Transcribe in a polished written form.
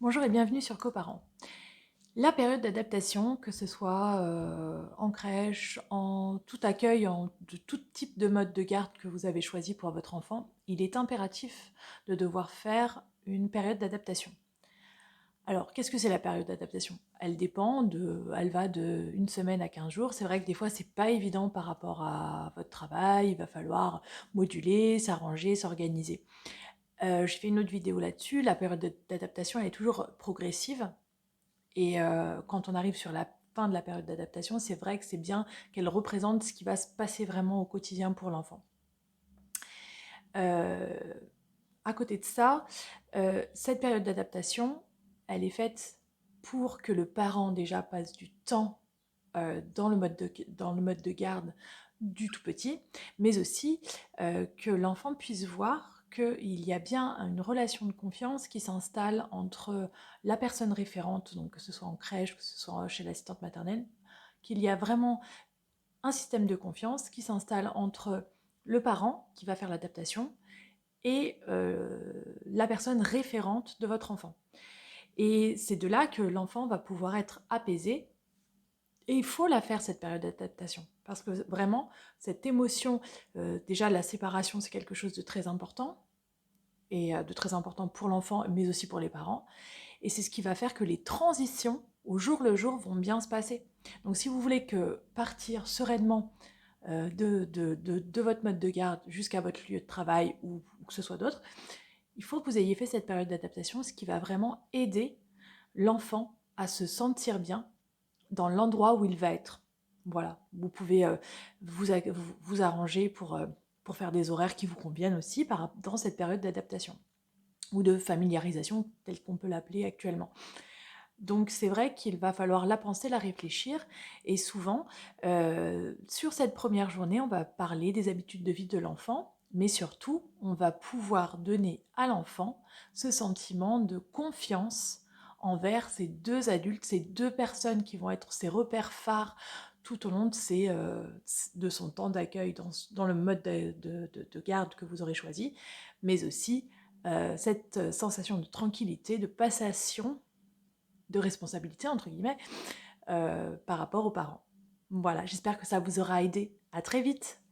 Bonjour et bienvenue sur Coparents. La période d'adaptation, que ce soit en crèche, en tout accueil, de tout type de mode de garde que vous avez choisi pour votre enfant, il est impératif de devoir faire une période d'adaptation. Alors, qu'est-ce que c'est la période d'adaptation? Elle va de une semaine à 15 jours. C'est vrai que des fois, c'est pas évident par rapport à votre travail. Il va falloir moduler, s'arranger, s'organiser. J'ai fait une autre vidéo là-dessus. La période d'adaptation, elle est toujours progressive. Et quand on arrive sur la fin de la période d'adaptation, c'est vrai que c'est bien qu'elle représente ce qui va se passer vraiment au quotidien pour l'enfant. Euh, à côté de ça, cette période d'adaptation, elle est faite pour que le parent déjà passe du temps dans le mode de garde du tout petit, mais aussi que l'enfant puisse voir qu'il y a bien une relation de confiance qui s'installe entre la personne référente, donc que ce soit en crèche, que ce soit chez l'assistante maternelle, qu'il y a vraiment un système de confiance qui s'installe entre le parent qui va faire l'adaptation et la personne référente de votre enfant. Et c'est de là que l'enfant va pouvoir être apaisé. Et il faut la faire, cette période d'adaptation. Parce que vraiment, cette émotion, déjà la séparation, c'est quelque chose de très important, et de très important pour l'enfant, mais aussi pour les parents. Et c'est ce qui va faire que les transitions, au jour le jour, vont bien se passer. Donc si vous voulez que partir sereinement de votre mode de garde jusqu'à votre lieu de travail ou que ce soit d'autre, il faut que vous ayez fait cette période d'adaptation, ce qui va vraiment aider l'enfant à se sentir bien dans l'endroit où il va être. Voilà, vous pouvez vous arranger pour faire des horaires qui vous conviennent aussi dans cette période d'adaptation ou de familiarisation telle qu'on peut l'appeler actuellement. Donc c'est vrai qu'il va falloir la penser, la réfléchir, et souvent, sur cette première journée, on va parler des habitudes de vie de l'enfant, mais surtout, on va pouvoir donner à l'enfant ce sentiment de confiance envers ces deux adultes, ces deux personnes qui vont être ses repères phares tout au long de son temps d'accueil dans le mode de garde que vous aurez choisi, mais aussi cette sensation de tranquillité, de passation de responsabilité, entre guillemets, par rapport aux parents. Voilà, j'espère que ça vous aura aidé. À très vite!